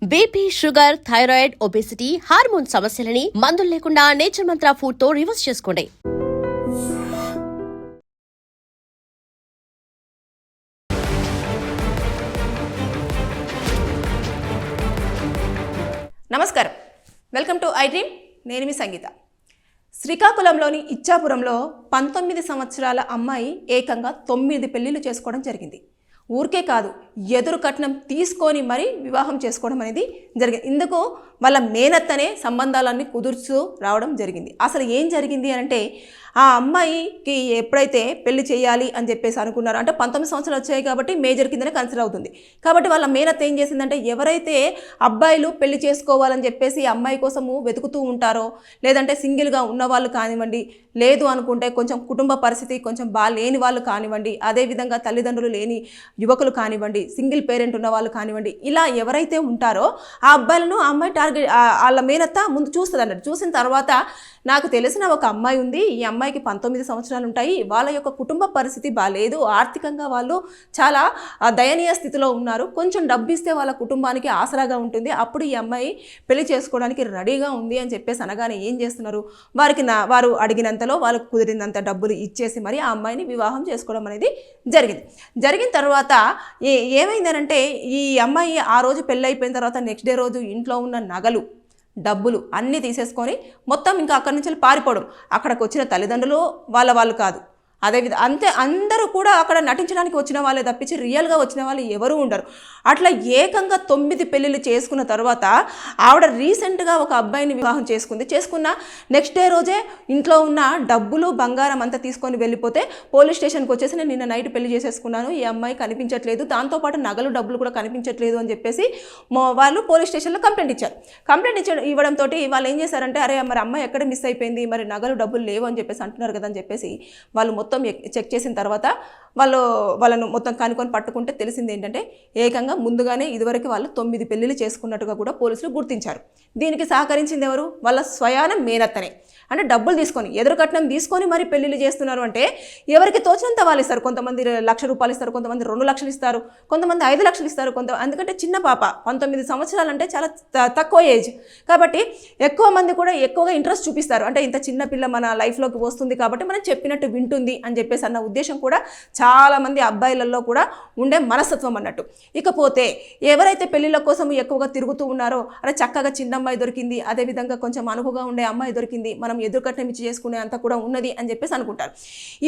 BP, sugar, thyroid, obesity, hormone సమస్యలని మందులు లేకుండా నేచర్ మంత్ర ఫుడ్ తో రివర్స్ చేసుకోండి. నమస్కారం, వెల్కమ్ టు ఐ డ్రీమ్. నేను మీ సంగీత. శ్రీకాకుళంలోని ఇచ్చాపురంలో 19 సంవత్సరాల అమ్మాయి ఏకంగా 9 పెళ్లిళ్ళు చేసుకోవడం జరిగింది. ఊరికే కాదు, ఎదురు కట్నం తీసుకొని మరీ వివాహం చేసుకోవడం అనేది జరిగింది. ఇందుకు వాళ్ళ మేనత్తనే సంబంధాలన్నీ కుదుర్చు రావడం జరిగింది. అసలు ఏం జరిగింది అంటే, ఆ అమ్మాయికి ఎప్పుడైతే పెళ్లి చేయాలి అని చెప్పేసి అనుకున్నారో, అంటే 19 సంవత్సరాలు వచ్చాయి కాబట్టి మేజర్ కిందనే కన్సిడర్ అవుతుంది. కాబట్టి వాళ్ళ మేనత్త ఏం చేసిందంటే, ఎవరైతే అబ్బాయిలు పెళ్లి చేసుకోవాలని చెప్పేసి అమ్మాయి కోసము వెతుకుతూ ఉంటారో, లేదంటే సింగిల్గా ఉన్నవాళ్ళు కానివ్వండి, లేదు అనుకుంటే కొంచెం కుటుంబ పరిస్థితి కొంచెం లేని వాళ్ళు కానివ్వండి, అదేవిధంగా తల్లిదండ్రులు లేని యువకులు కానివ్వండి, సింగిల్ పేరెంట్ ఉన్న వాళ్ళు కానివ్వండి, ఇలా ఎవరైతే ఉంటారో ఆ అబ్బాయిలను ఆ అమ్మాయి టార్గెట్ వాళ్ళ మేనత్త ముందు చూస్తుంది అన్నట్టు. చూసిన తర్వాత, నాకు తెలిసిన ఒక అమ్మాయి ఉంది, ఈ అమ్మాయికి 19 సంవత్సరాలు ఉంటాయి, వాళ్ళ యొక్క కుటుంబ పరిస్థితి బాగాలేదు, ఆర్థికంగా వాళ్ళు చాలా దయనీయ స్థితిలో ఉన్నారు, కొంచెం డబ్బు ఇస్తే వాళ్ళ కుటుంబానికి ఆసరాగా ఉంటుంది, అప్పుడు ఈ అమ్మాయి పెళ్లి చేసుకోవడానికి రెడీగా ఉంది అని చెప్పేసి అనగానే ఏం చేస్తున్నారు, వారు అడిగినంతలో వాళ్ళకు కుదిరినంత డబ్బులు ఇచ్చేసి మరి ఆ అమ్మాయిని వివాహం చేసుకోవడం అనేది జరిగిన తర్వాత ఏమైందనంటే, ఈ అమ్మాయి ఆ రోజు పెళ్ళి అయిపోయిన తర్వాత నెక్స్ట్ డే రోజు ఇంట్లో ఉన్న నగలు, డబ్బులు అన్నీ తీసేసుకొని మొత్తం ఇంకా అక్కడి నుంచి పారిపోవడం. అక్కడికి వచ్చిన తల్లిదండ్రులు వాళ్ళు కాదు, అదేవిధంగా అంతే అందరూ కూడా అక్కడ నటించడానికి వచ్చిన వాళ్ళే తప్పించి రియల్గా వచ్చిన వాళ్ళు ఎవరూ ఉండరు. అట్లా ఏకంగా 9 పెళ్ళిళ్ళు చేసుకున్న తర్వాత ఆవిడ రీసెంట్గా ఒక అబ్బాయిని వివాహం చేసుకున్న నెక్స్ట్ డే రోజే ఇంట్లో ఉన్న డబ్బులు బంగారం అంతా తీసుకొని వెళ్ళిపోతే పోలీస్ స్టేషన్కి వచ్చేసి నేను నిన్న నైట్ పెళ్లి చేసేసుకున్నాను, ఈ అమ్మాయి కనిపించట్లేదు, దాంతోపాటు నగలు డబ్బులు కూడా కనిపించట్లేదు అని చెప్పేసి వాళ్ళు పోలీస్ స్టేషన్లో కంప్లైంట్ ఇవ్వడంతో వాళ్ళు ఏం చేశారంటే, అరే మరి అమ్మాయి ఎక్కడ మిస్ అయిపోయింది, మరి నగలు డబ్బులు లేవు అని చెప్పేసి అంటున్నారు కదా అని చెప్పేసి వాళ్ళు మొత్తం చెక్ చేసిన తర్వాత వాళ్ళను మొత్తం కనుక్కొని పట్టుకుంటే తెలిసింది ఏంటంటే, ఏకంగా ముందుగానే ఇదివరకు వాళ్ళు 9 పెళ్లిళ్ళు చేసుకున్నట్టుగా కూడా పోలీసులు గుర్తించారు. దీనికి సహకరించింది ఎవరు? వాళ్ళ స్వయాన మేనత్తనే. అంటే డబ్బులు తీసుకొని, ఎదురు కట్నం తీసుకొని మరి పెళ్లిళ్ళు చేస్తున్నారు అంటే ఎవరికి తోచినంత వాళ్ళు ఇస్తారు. కొంతమంది 1,00,000 రూపాయలు ఇస్తారు, కొంతమంది 2 లక్షలు ఇస్తారు, కొంతమంది 5 లక్షలు ఇస్తారు, ఎందుకంటే చిన్న పాప 19 సంవత్సరాలు అంటే చాలా తక్కువ ఏజ్ కాబట్టి ఎక్కువ మంది కూడా ఎక్కువగా ఇంట్రెస్ట్ చూపిస్తారు. అంటే ఇంత చిన్న పిల్ల మన లైఫ్లోకి వస్తుంది కాబట్టి మనం చెప్పినట్టు వింటుంది అని చెప్పేసి అన్న ఉద్దేశం కూడా చాలామంది అబ్బాయిలలో కూడా ఉండే మనస్తత్వం అన్నట్టు. ఇకపోతే ఎవరైతే పెళ్లిళ్ళ కోసం ఎక్కువగా తిరుగుతూ ఉన్నారో, అరే చక్కగా చిన్న అమ్మాయి దొరికింది, అదేవిధంగా కొంచెం అనువుగా ఉండే అమ్మాయి దొరికింది, మనం ఎదురుకట్నం ఇచ్చి చేసుకునే అంత కూడా ఉన్నది అని చెప్పేసి అనుకుంటారు.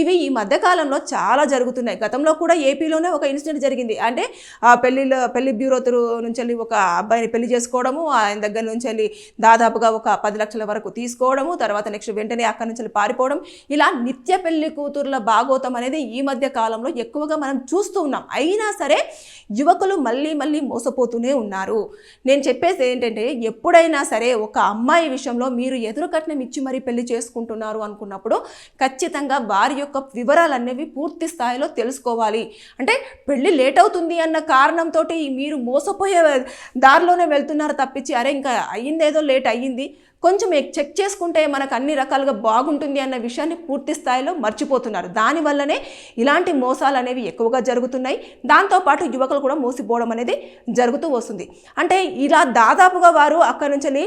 ఇవి ఈ మధ్యకాలంలో చాలా జరుగుతున్నాయి. గతంలో కూడా ఏపీలోనే ఒక ఇన్సిడెంట్ జరిగింది. అంటే ఆ పెళ్లి బ్యూరో నుంచి వెళ్ళి ఒక అబ్బాయిని పెళ్లి చేసుకోవడము, ఆయన దగ్గర నుంచి వెళ్ళి దాదాపుగా ఒక 10 లక్షల వరకు తీసుకోవడము, తర్వాత నెక్స్ట్ వెంటనే అక్కడి నుంచి పారిపోవడం, ఇలా నిత్య పెళ్లి కూతుర్ల భాగోతం అనేది ఈ మధ్య కాలంలో ఎక్కువగా మనం చూస్తూ ఉన్నాం. అయినా సరే యువకులు మళ్ళీ మోసపోతూనే ఉన్నారు. నేను చెప్పేది ఏంటంటే, ఎప్పుడైనా సరే ఒక అమ్మాయి విషయంలో మీరు ఎదురు కట్నం ఇచ్చి మరీ పెళ్లి చేసుకుంటున్నారు అనుకున్నప్పుడు ఖచ్చితంగా వారి యొక్క వివరాలు అనేవి పూర్తి స్థాయిలో తెలుసుకోవాలి. అంటే పెళ్లి లేట్ అవుతుంది అన్న కారణంతో మీరు మోసపోయే దారిలోనే వెళ్తున్నారు తప్పించి, అరే ఇంకా అయ్యిందేదో లేట్ అయ్యింది, కొంచెం చెక్ చేసుకుంటే మనకు అన్ని రకాలుగా బాగుంటుంది అన్న విషయాన్ని పూర్తి స్థాయిలో మర్చిపోతున్నారు. దానివల్లనే ఇలాంటి మోసాలు అనేవి ఎక్కువగా జరుగుతున్నాయి. దాంతోపాటు యువకులు కూడా మోసిపోవడం అనేది జరుగుతూ వస్తుంది. అంటే ఇలా దాదాపుగా వారు అక్కడి నుంచి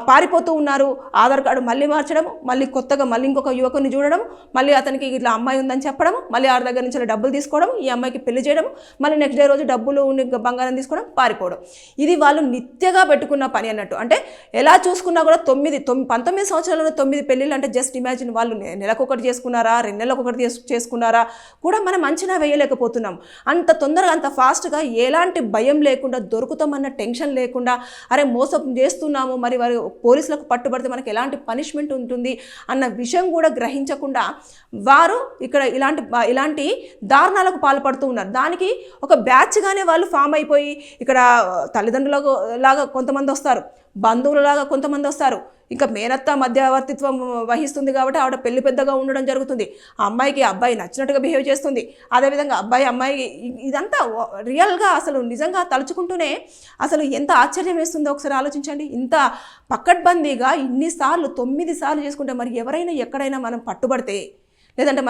పారిపోతూ ఉన్నారు. ఆధార్ కార్డు మళ్ళీ మార్చడం, మళ్ళీ కొత్తగా మళ్ళీ ఇంకొక యువకుని చూడడం, మళ్ళీ అతనికి ఇట్లా అమ్మాయి ఉందని చెప్పడం, మళ్ళీ ఆ దగ్గర నుంచి డబ్బులు తీసుకోవడం, ఈ అమ్మాయికి పెళ్లి చేయడం, మళ్ళీ నెక్స్ట్ డే రోజు డబ్బులు బంగారం తీసుకోవడం, పారిపోవడం. ఇది వాళ్ళు నిత్యగా పెట్టుకున్న పని అన్నట్టు. అంటే ఎలా చూసుకున్నా కూడా 19 సంవత్సరాలలో 9 పెళ్ళిళ్ళు అంటే జస్ట్ ఇమాజిన్, వాళ్ళు నెలకొకటి చేసుకున్నారా, 2 నెలలకొకటి చేసుకున్నారా కూడా మనం అంచనా వేయలేకపోతున్నాం. అంత తొందరగా అంత ఫాస్ట్గా ఎలాంటి భయం లేకుండా, దొరుకుతామన్న టెన్షన్ లేకుండా, అరే మోసం చేస్తున్నాము మరి వారి పోలీసులకు పట్టుబడితే మనకి ఎలాంటి పనిష్మెంట్ ఉంటుంది అన్న విషయం కూడా గ్రహించకుండా వారు ఇక్కడ ఇలాంటి దారుణాలకు పాల్పడుతూ ఉన్నారు. దానికి ఒక బ్యాచ్గానే వాళ్ళు ఫామ్ అయిపోయి ఇక్కడ తల్లిదండ్రులకు లాగా కొంతమంది వస్తారు, బంధువులలాగా కొంతమంది వస్తారు, ఇంకా మేనత్త మధ్యవర్తిత్వం వహిస్తుంది కాబట్టి ఆవిడ పెళ్లి పెద్దగా ఉండడం జరుగుతుంది. ఆ అమ్మాయికి అబ్బాయి నచ్చినట్టుగా బిహేవ్ చేస్తుంది, అదేవిధంగా అమ్మాయి ఇదంతా రియల్గా అసలు నిజంగా తలుచుకుంటూనే అసలు ఎంత ఆశ్చర్యం వేస్తుందో ఒకసారి ఆలోచించండి. ఇంత పకడ్బందీగా 9 సార్లు చేసుకుంటే మరి ఎవరైనా ఎక్కడైనా మనం పట్టుబడితే లేదంటే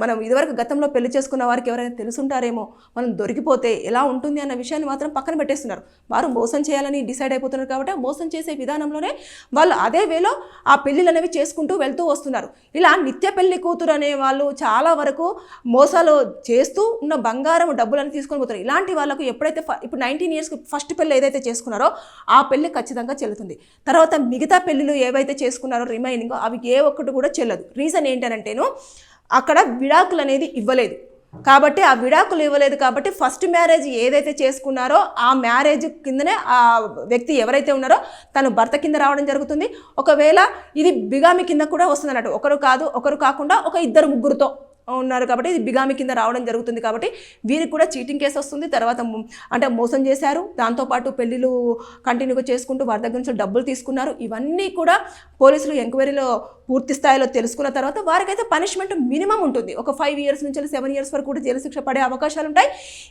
మనం ఇదివరకు గతంలో పెళ్లి చేసుకున్న వారికి ఎవరైనా తెలుసుంటారేమో, మనం దొరికిపోతే ఎలా ఉంటుంది అన్న విషయాన్ని మాత్రం పక్కన పెట్టేస్తున్నారు. వారు మోసం చేయాలని డిసైడ్ అయిపోతున్నారు కాబట్టి మోసం చేసే విధానంలోనే వాళ్ళు అదే వేలో ఆ పెళ్ళిళ్ళు అనేవి చేసుకుంటూ వెళ్తూ వస్తున్నారు. ఇలా నిత్య పెళ్లి కూతురు అనే వాళ్ళు చాలా వరకు మోసాలు చేస్తూ ఉన్న బంగారం డబ్బులను తీసుకొని పోతారు. ఇలాంటి వాళ్ళకు ఎప్పుడైతే ఇప్పుడు 19 yearsకి ఫస్ట్ పెళ్ళి ఏదైతే చేసుకున్నారో ఆ పెళ్ళి ఖచ్చితంగా చెల్లుతుంది. తర్వాత మిగతా పెళ్ళిళ్ళు ఏవైతే చేసుకున్నారో రిమైనింగ్ అవి ఏ ఒక్కటి కూడా చెల్లదు. రీజన్ ఏంటంటేను అక్కడ విడాకులు అనేది ఇవ్వలేదు కాబట్టి, ఆ విడాకులు ఇవ్వలేదు కాబట్టి ఫస్ట్ మ్యారేజ్ ఏదైతే చేసుకున్నారో ఆ మ్యారేజ్ కిందనే ఆ వ్యక్తి ఎవరైతే ఉన్నారో తను భర్త కింద రావడం జరుగుతుంది. ఒకవేళ ఇది బిగామి కింద కూడా వస్తుంది అన్నట్టు, ఒకరు కాకుండా ఒక ఇద్దరు ముగ్గురుతో ఉన్నారు కాబట్టి ఇది బిగామి కింద రావడం జరుగుతుంది. కాబట్టి వీరికి కూడా చీటింగ్ కేసు వస్తుంది. తర్వాత అంటే మోసం చేశారు, దాంతోపాటు పెళ్ళిళ్ళు కంటిన్యూగా చేసుకుంటూ వారి దగ్గర నుంచి డబ్బులు తీసుకున్నారు. ఇవన్నీ కూడా పోలీసులు ఎంక్వైరీలో పూర్తి స్థాయిలో తెలుసుకున్న తర్వాత వారికైతే పనిష్మెంట్ మినిమం ఉంటుంది. ఒక 5 years నుంచి 7 years వరకు కూడా జైలు శిక్ష పడే అవకాశాలు ఉంటాయి.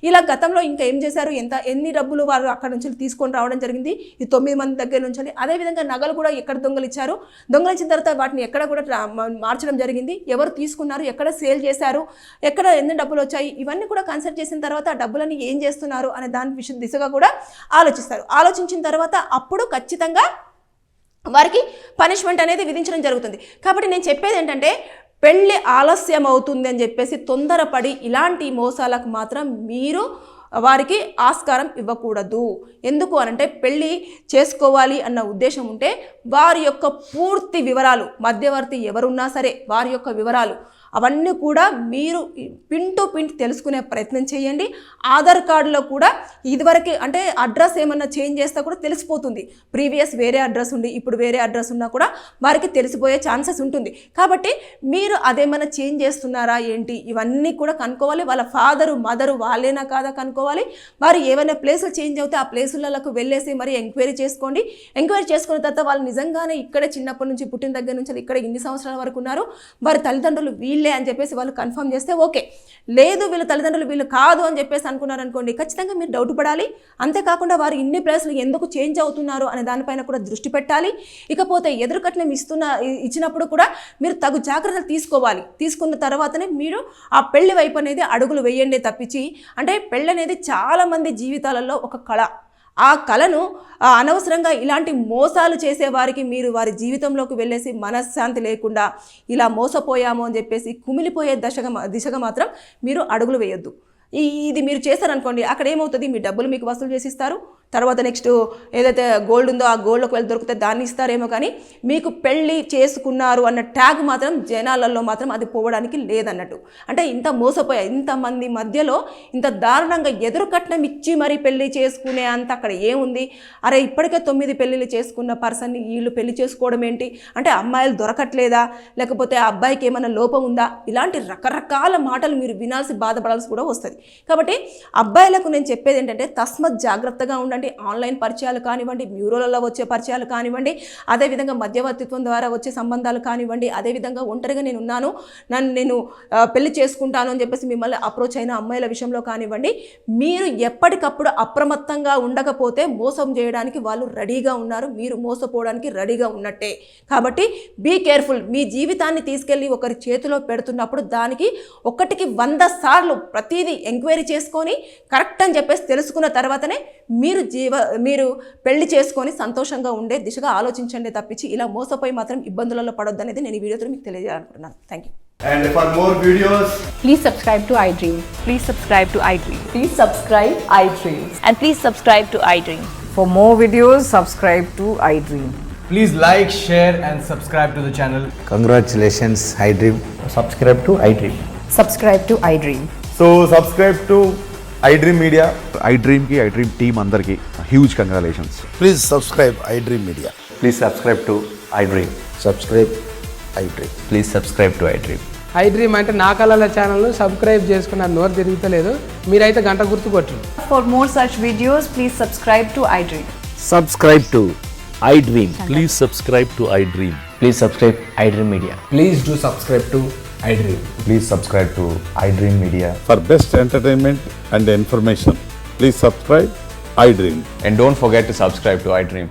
ఇలా గతంలో ఇంకా ఏం చేశారు, ఎన్ని డబ్బులు వారు అక్కడ నుంచి తీసుకొని రావడం జరిగింది ఈ 9 మంది దగ్గర నుంచి. అదేవిధంగా నగలు కూడా ఎక్కడ దొంగలించారు, దొంగలించిన తర్వాత వాటిని ఎక్కడ కూడా మార్చడం జరిగింది, ఎవరు తీసుకున్నారు, ఎక్కడ సేల్ చేశారు, ఎక్కడ ఎన్ని డబ్బులు వచ్చాయి, ఇవన్నీ కూడా కన్సల్ట్ చేసిన తర్వాత ఆ డబ్బులని ఏం చేస్తున్నారు అనే దాని దిశగా కూడా ఆలోచిస్తారు. ఆలోచించిన తర్వాత అప్పుడు ఖచ్చితంగా వారికి పనిష్మెంట్ అనేది విధించడం జరుగుతుంది. కాబట్టి నేను చెప్పేది ఏంటంటే పెళ్ళి ఆలస్యం అవుతుంది అని చెప్పేసి తొందరపడి ఇలాంటి మోసాలకు మాత్రం మీరు వారికి ఆస్కారం ఇవ్వకూడదు. ఎందుకు అనంటే పెళ్ళి చేసుకోవాలి అన్న ఉద్దేశం ఉంటే వారి యొక్క పూర్తి వివరాలు, మధ్యవర్తి ఎవరున్నా సరే వారి యొక్క వివరాలు అవన్నీ కూడా మీరు పిన్ టు పిన్ తెలుసుకునే ప్రయత్నం చేయండి. ఆధార్ కార్డులో కూడా ఇదివరకు అంటే అడ్రస్ ఏమన్నా చేంజ్ చేస్తే కూడా తెలిసిపోతుంది. ప్రీవియస్ వేరే అడ్రస్ ఉండి ఇప్పుడు వేరే అడ్రస్ ఉన్నా కూడా వారికి తెలిసిపోయే ఛాన్సెస్ ఉంటుంది. కాబట్టి మీరు అదేమన్నా చేంజ్ చేస్తున్నారా ఏంటి ఇవన్నీ కూడా కనుక్కోవాలి. వాళ్ళ ఫాదరు మదరు వాళ్ళేనా కాదా కనుక్కోవాలి. వారు ఏమైనా ప్లేసులు చేంజ్ అవుతే ఆ ప్లేసులకు వెళ్ళేసి మరి ఎంక్వైరీ చేసుకోండి. ఎంక్వైరీ చేసుకున్న తర్వాత వాళ్ళు నిజంగానే ఇక్కడే చిన్నప్పటి నుంచి పుట్టిన దగ్గర నుంచి ఇక్కడ ఇన్ని సంవత్సరాల వరకు ఉన్నారు, వారి తల్లిదండ్రులు వీళ్ళే అని చెప్పేసి వాళ్ళు కన్ఫర్మ్ చేస్తే ఓకే. లేదు వీళ్ళ తల్లిదండ్రులు వీళ్ళు కాదు అని చెప్పేసి అనుకున్నారు అనుకోండి, ఖచ్చితంగా మీరు డౌట్ పడాలి. అంతేకాకుండా వారు ఇన్ని ప్లేస్లు ఎందుకు చేంజ్ అవుతున్నారు అనే దానిపైన కూడా దృష్టి పెట్టాలి. ఇకపోతే ఎదురుకట్నం ఇచ్చినప్పుడు కూడా మీరు తగు జాగ్రత్తలు తీసుకోవాలి. తీసుకున్న తర్వాతనే మీరు ఆ పెళ్లి వైపు అనేది అడుగులు వేయండి తప్పించి, అంటే పెళ్ళి అనేది చాలామంది జీవితాలలో ఒక కళ. ఆ కళను అనవసరంగా ఇలాంటి మోసాలు చేసే వారికి మీరు వారి జీవితంలోకి వెళ్ళేసి మనశ్శాంతి లేకుండా ఇలా మోసపోయాము అని చెప్పేసి కుమిలిపోయే దిశగా మాత్రం మీరు అడుగులు వేయొద్దు. ఇది మీరు చేశారనుకోండి, అక్కడ ఏమవుతుంది, మీ డబ్బులు మీకు వసూలు చేసి ఇస్తారు. తర్వాత నెక్స్ట్ ఏదైతే గోల్డ్ ఉందో ఆ గోల్డ్లోకి వెళ్ళి దొరికితే దాన్ని ఇస్తారేమో, కానీ మీకు పెళ్ళి చేసుకున్నారు అన్న ట్యాగ్ మాత్రం జనాలలో మాత్రం అది పోవడానికి లేదన్నట్టు. అంటే ఇంత మోసపోయా, ఇంతమంది మధ్యలో ఇంత దారుణంగా ఎదురు కట్నం ఇచ్చి మరీ పెళ్లి చేసుకునే అంత అక్కడ ఏముంది. అరే ఇప్పటికే 9 పెళ్ళిళ్ళు చేసుకున్న పర్సన్ని వీళ్ళు పెళ్లి చేసుకోవడం ఏంటి, అంటే అమ్మాయిలు దొరకట్లేదా, లేకపోతే ఆ అబ్బాయికి ఏమైనా లోపం ఉందా, ఇలాంటి రకరకాల మాటలు మీరు వినాల్సి బాధపడాల్సి కూడా వస్తుంది. కాబట్టి అబ్బాయిలకు నేను చెప్పేది ఏంటంటే తస్మత్ జాగ్రత్తగా ఉండండి. ఆన్లైన్ పరిచయాలు కానివ్వండి, మ్యూరోలలో వచ్చే పరిచయాలు కానివ్వండి, అదేవిధంగా మధ్యవర్తిత్వం ద్వారా వచ్చే సంబంధాలు కానివ్వండి, అదేవిధంగా ఒంటరిగా నేను ఉన్నాను, నేను పెళ్లి చేసుకుంటాను అని చెప్పేసి మిమ్మల్ని అప్రోచ్ అయిన అమ్మాయిల విషయంలో కానివ్వండి, మీరు ఎప్పటికప్పుడు అప్రమత్తంగా ఉండకపోతే మోసం చేయడానికి వాళ్ళు రెడీగా ఉన్నారు, మీరు మోసపోవడానికి రెడీగా ఉన్నట్టే. కాబట్టి బీ కేర్ఫుల్. మీ జీవితాన్ని తీసుకెళ్ళి ఒకరి చేతిలో పెడుతున్నప్పుడు దానికి 1కి 100 సార్లు ప్రతిదీ ఎంక్వైరీ చేసుకొని కరెక్ట్ అని చెప్పేసి తెలుసుకున్న తర్వాతనే మీరు పెళ్లి చేసుకొని సంతోషంగా ఉండే దిశగా ఆలోచించండి తప్పించి ఇలా మోసపోయి మాత్రం ఇబ్బందులలో పడొద్దనేది నేను ఈ వీడియోతో మీకు తెలియజేయాలనుకుంటున్నాను. Thank you. And for more videos, Please subscribe to iDream. Please subscribe to iDream. Please subscribe iDream. And please subscribe to iDream. For more videos, subscribe to iDream. please like, share and subscribe to the channel. Congratulations, iDream. subscribe to iDream. Subscribe to iDream. So subscribe to iDream Media. iDream की iDream team अंदर की huge congratulations. Please subscribe iDream Media. Please subscribe to iDream. Subscribe iDream. Please subscribe to iDream. iDream అంటే నా కళల channel subscribe చేసుకున్న నోరు తిరుగుతలేదు, మీరైతే గంట గుర్తు కొట్టండి. For more such videos, please subscribe to iDream. Subscribe to iDream. Please subscribe to iDream. Please subscribe iDream Media. Please do subscribe to iDream. Please subscribe to iDream Media. For best entertainment and information, please subscribe iDream. And don't forget to subscribe to iDream.